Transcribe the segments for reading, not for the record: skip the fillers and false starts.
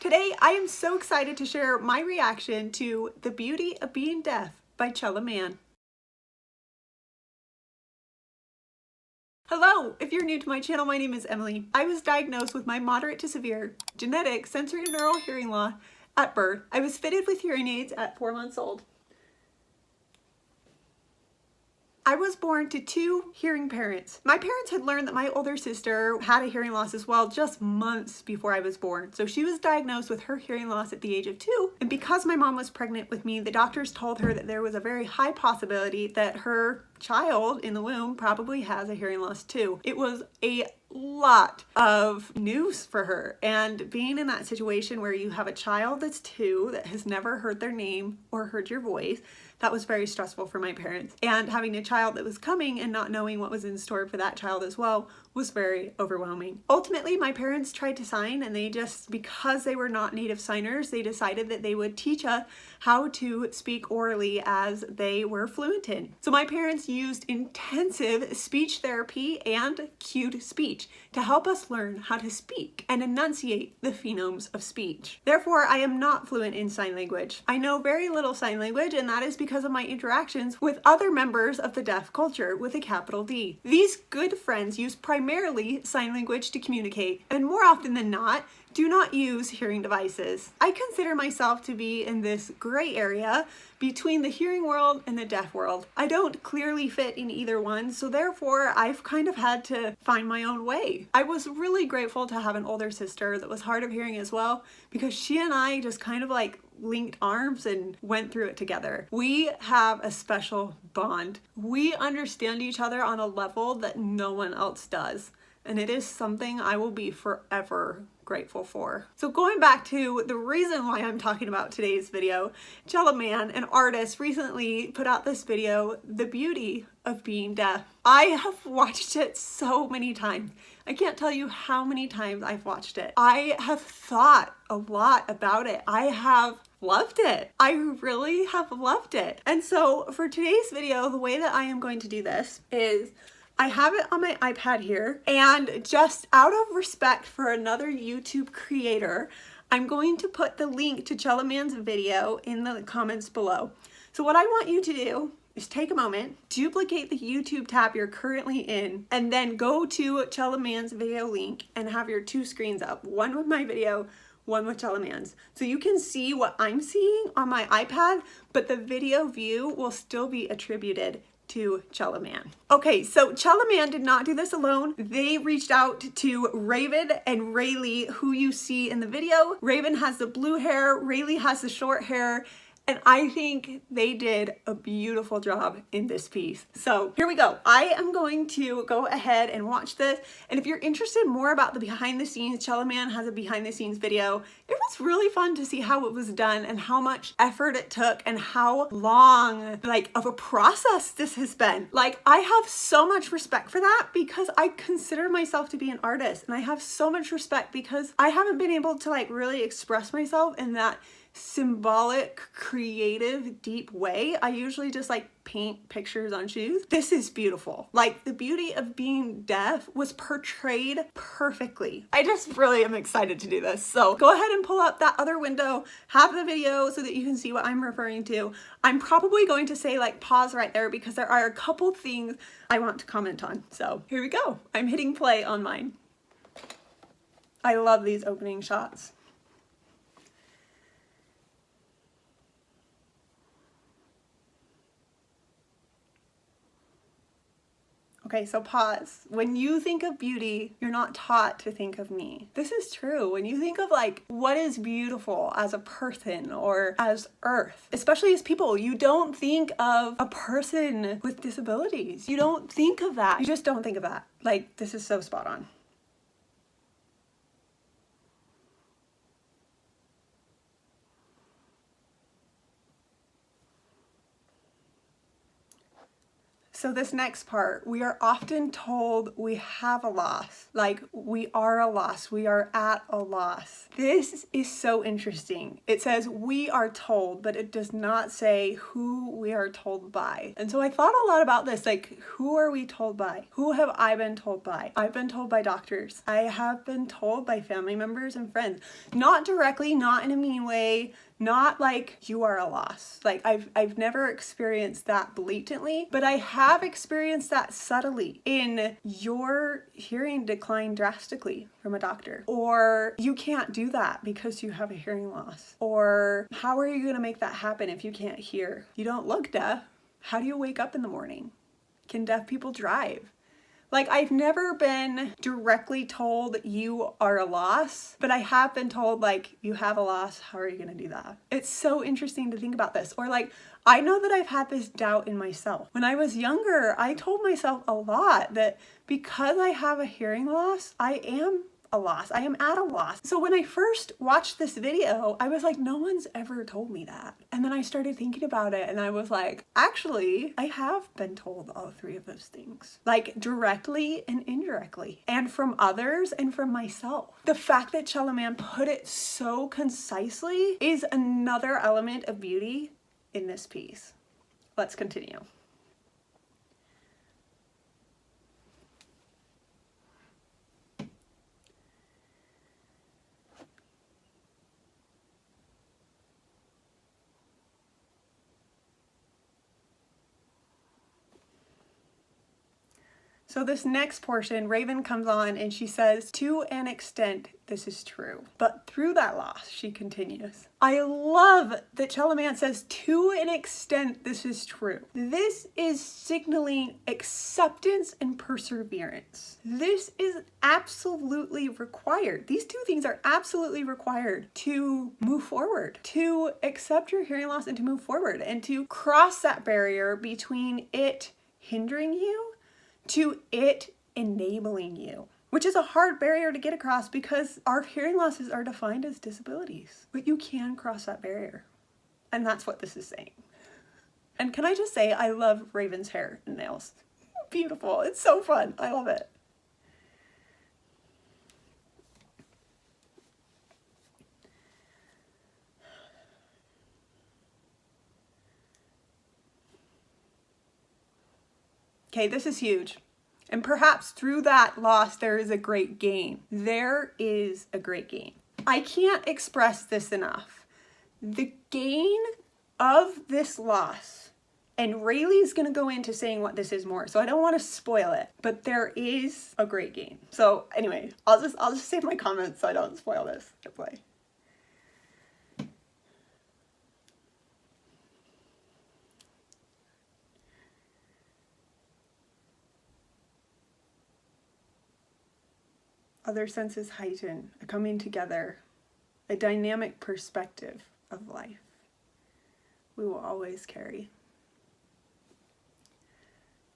Today I am so excited to share my reaction to The Beauty of Being Deaf by Chella Man. Hello! If you're new to my channel, my name is Emily. I was diagnosed with my moderate to severe genetic sensorineural hearing loss at birth. I was fitted with hearing aids at 4 months old. I was born to two hearing parents. My parents had learned that my older sister had a hearing loss as well just months before I was born. So she was diagnosed with her hearing loss at the age of 2. And because my mom was pregnant with me, the doctors told her that there was a very high possibility that her child in the womb probably has a hearing loss too. It was a lot of news for her, and being in that situation where you have a child that's 2 that has never heard their name or heard your voice, that was very stressful for my parents. And having a child that was coming and not knowing what was in store for that child as well was very overwhelming. Ultimately, my parents tried to sign, and they just, because they were not native signers, they decided that they would teach us how to speak orally as they were fluent in. So my parents used intensive speech therapy and cued speech to help us learn how to speak and enunciate the phonemes of speech. Therefore, I am not fluent in sign language. I know very little sign language, and that is because of my interactions with other members of the deaf culture with a capital D. These good friends use primarily sign language to communicate, and more often than not, do not use hearing devices. I consider myself to be in this gray area between the hearing world and the deaf world. I don't clearly fit in either one, so therefore I've kind of had to find my own way. I was really grateful to have an older sister that was hard of hearing as well, because she and I just kind of like linked arms and went through it together. We have a special bond. We understand each other on a level that no one else does, and it is something I will be forever grateful for. So going back to the reason why I'm talking about today's video, Chella Man, an artist, recently put out this video, The Beauty of Being Deaf. I have watched it so many times. I can't tell you how many times I've watched it. I have thought a lot about it. I have loved it. I really have loved it. And so for today's video, the way that I am going to do this is I have it on my iPad here, and just out of respect for another YouTube creator, I'm going to put the link to Chella Man's video in the comments below. So what I want you to do is take a moment, duplicate the YouTube tab you're currently in, and then go to Chella Man's video link and have your 2 screens up, one with my video, one with Chella Man's. So you can see what I'm seeing on my iPad, but the video view will still be attributed to Chella Man. Okay, so Chella Man did not do this alone. They reached out to Raven and Rayleigh, who you see in the video. Raven has the blue hair, Rayleigh has the short hair, and I think they did a beautiful job in this piece. So here we go. I am going to go ahead and watch this. And if you're interested more about the behind the scenes, Chella Man has a behind the scenes video. It was really fun to see how it was done and how much effort it took and how long of a process this has been. Like, I have so much respect for that because I consider myself to be an artist, and I have so much respect because I haven't been able to really express myself in that symbolic, creative, deep way. I usually just paint pictures on shoes. This is beautiful. The beauty of being deaf was portrayed perfectly. I just really am excited to do this. So go ahead and pull up that other window, have the video so that you can see what I'm referring to. I'm probably going to say pause right there because there are a couple things I want to comment on. So here we go. I'm hitting play on mine. I love these opening shots. Okay, so pause. When you think of beauty, you're not taught to think of me. This is true. When you think of what is beautiful as a person or as Earth, especially as people, you don't think of a person with disabilities. You don't think of that. You just don't think of that. This is so spot on. So this next part, we are often told we have a loss, like we are a loss, we are at a loss. This is so interesting. It says we are told, but it does not say who we are told by. And so I thought a lot about this, like who are we told by? Who have I been told by? I've been told by doctors. I have been told by family members and friends. Not directly, not in a mean way, not like you are a loss. Like I've never experienced that blatantly, but I have experienced that subtly in your hearing decline drastically from a doctor, or you can't do that because you have a hearing loss, or how are you going to make that happen if you can't hear? You don't look deaf. How do you wake up in the morning? Can deaf people drive? Like, I've never been directly told you are a loss, but I have been told, like, you have a loss, how are you going to do that? It's so interesting to think about this. Or like, I know that I've had this doubt in myself. When I was younger, I told myself a lot that because I have a hearing loss, I am a loss. I am at a loss. So when I first watched this video, I was like, no one's ever told me that. And then I started thinking about it and I was like, actually, I have been told all three of those things, like directly and indirectly, and from others and from myself. The fact that Chella Man put it so concisely is another element of beauty in this piece. Let's continue. So this next portion, Raven comes on and she says, to an extent, this is true. But through that loss, she continues. I love that Chella Man says, to an extent, this is true. This is signaling acceptance and perseverance. This is absolutely required. These two things are absolutely required to move forward, to accept your hearing loss and to move forward and to cross that barrier between it hindering you to it enabling you, which is a hard barrier to get across because our hearing losses are defined as disabilities, but you can cross that barrier. And that's what this is saying. And can I just say, I love Raven's hair and nails. Beautiful. It's so fun. I love it. Okay, this is huge. And perhaps through that loss, there is a great gain. There is a great gain. I can't express this enough. The gain of this loss, and Rayleigh's gonna go into saying what this is more, so I don't want to spoil it, but there is a great gain. So anyway, I'll just save my comments so I don't spoil this. Good play. Other senses heighten, a coming together, a dynamic perspective of life we will always carry.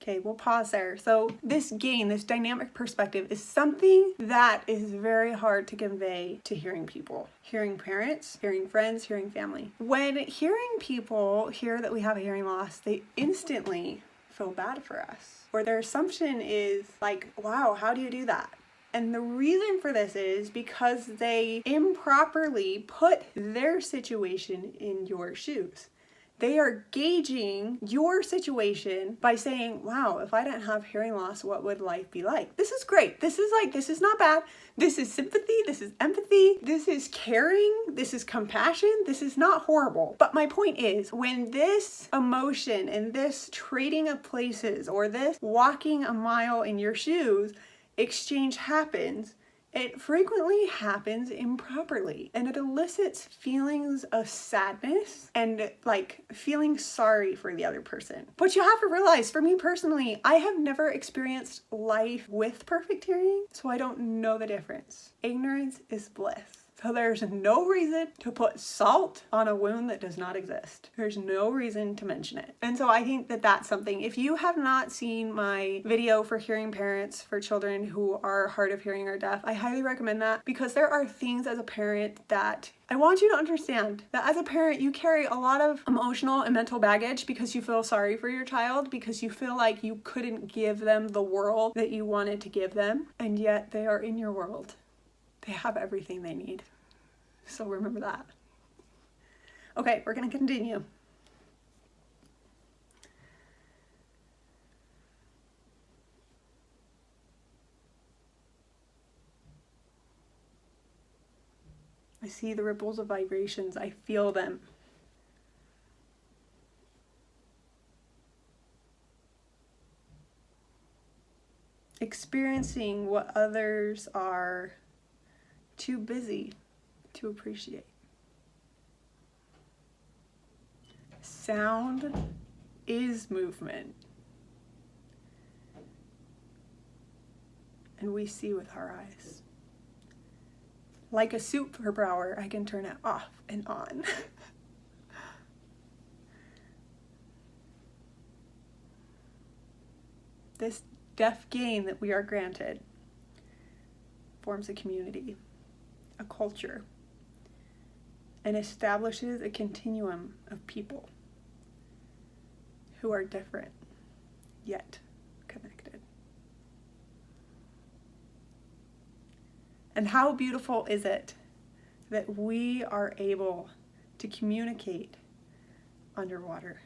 Okay, we'll pause there. So this gain, this dynamic perspective is something that is very hard to convey to hearing people, hearing parents, hearing friends, hearing family. When hearing people hear that we have a hearing loss, they instantly feel bad for us, or their assumption is like, wow, how do you do that? And the reason for this is because they improperly put their situation in your shoes. They are gauging your situation by saying, wow, if I didn't have hearing loss, what would life be like? This is great. This is not bad. This is sympathy. This is empathy. This is caring. This is compassion. This is not horrible. But my point is, when this emotion and this trading of places or this walking a mile in your shoes exchange happens, it frequently happens improperly, and it elicits feelings of sadness and like feeling sorry for the other person. But you have to realize, for me personally, I have never experienced life with perfect hearing, so I don't know the difference. Ignorance is bliss. So there's no reason to put salt on a wound that does not exist. There's no reason to mention it. And so I think that that's something. If you have not seen my video for hearing parents for children who are hard of hearing or deaf, I highly recommend that, because there are things as a parent that I want you to understand that as a parent, you carry a lot of emotional and mental baggage because you feel sorry for your child, because you feel like you couldn't give them the world that you wanted to give them, and yet they are in your world. They have everything they need. So remember that. Okay, we're going to continue. I see the ripples of vibrations. I feel them. Experiencing what others are too busy to appreciate. Sound is movement. And we see with our eyes. Like a superpower, I can turn it off and on. This deaf gain that we are granted forms a community, a culture, and establishes a continuum of people who are different, yet connected. And how beautiful is it that we are able to communicate underwater?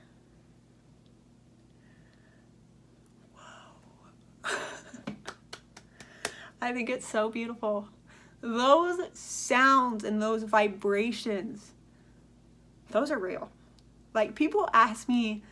Wow. I think it's so beautiful. Those sounds and those vibrations, those are real. Like, people ask me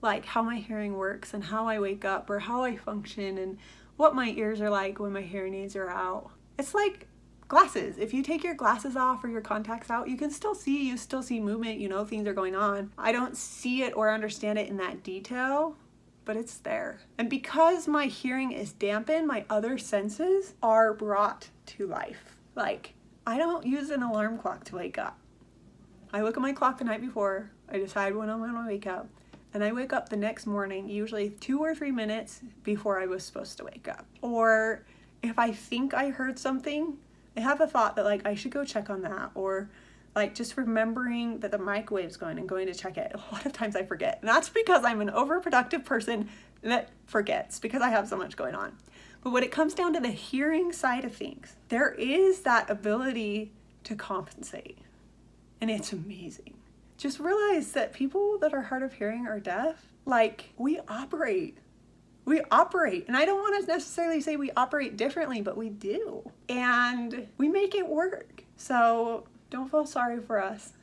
like how my hearing works and how I wake up or how I function and what my ears are like when my hearing aids are out. It's like glasses. If you take your glasses off or your contacts out, you can still see, you still see movement, you know things are going on. I don't see it or understand it in that detail, but it's there. And because my hearing is dampened, my other senses are brought to life. Like, I don't use an alarm clock to wake up. I look at my clock the night before, I decide when I'm gonna wake up, and I wake up the next morning, usually 2 or 3 minutes before I was supposed to wake up. Or if I think I heard something, I have a thought that like I should go check on that, or like just remembering that the microwave's going and going to check it. A lot of times I forget, and that's because I'm an overproductive person that forgets because I have so much going on. But when it comes down to the hearing side of things, there is that ability to compensate, and it's amazing. Just realize that people that are hard of hearing or deaf, like, we operate, and I don't want to necessarily say we operate differently, but we do, and we make it work. So don't feel sorry for us.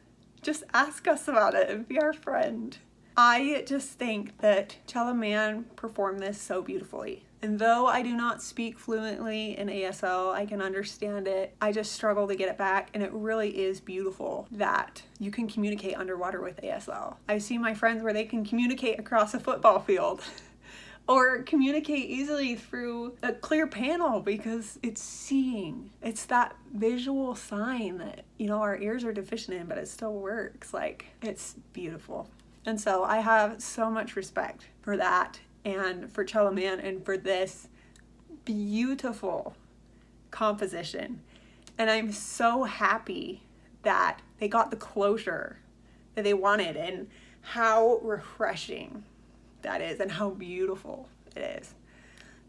Just ask us about it and be our friend. I just think that Chella Man performed this so beautifully. And though I do not speak fluently in ASL, I can understand it. I just struggle to get it back, and it really is beautiful that you can communicate underwater with ASL. I've seen my friends where they can communicate across a football field or communicate easily through a clear panel because it's seeing. It's that visual sign that, you know, our ears are deficient in, but it still works. Like, it's beautiful. And so I have so much respect for that, and for Chella Man, and for this beautiful composition. And I'm so happy that they got the closure that they wanted, and how refreshing that is, and how beautiful it is.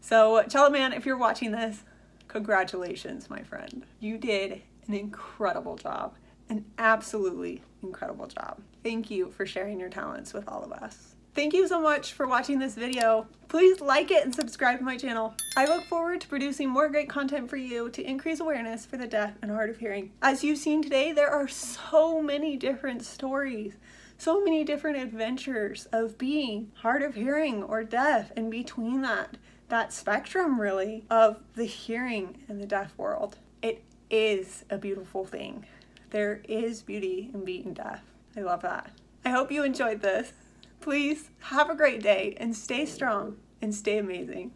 So Chella Man, if you're watching this, congratulations, my friend. You did an incredible job, an absolutely incredible job. Thank you for sharing your talents with all of us. Thank you so much for watching this video. Please like it and subscribe to my channel. I look forward to producing more great content for you to increase awareness for the deaf and hard of hearing. As you've seen today, there are so many different stories, so many different adventures of being hard of hearing or deaf, and between that spectrum really of the hearing and the deaf world. It is a beautiful thing. There is beauty in being deaf. I love that. I hope you enjoyed this. Please have a great day and stay strong and stay amazing.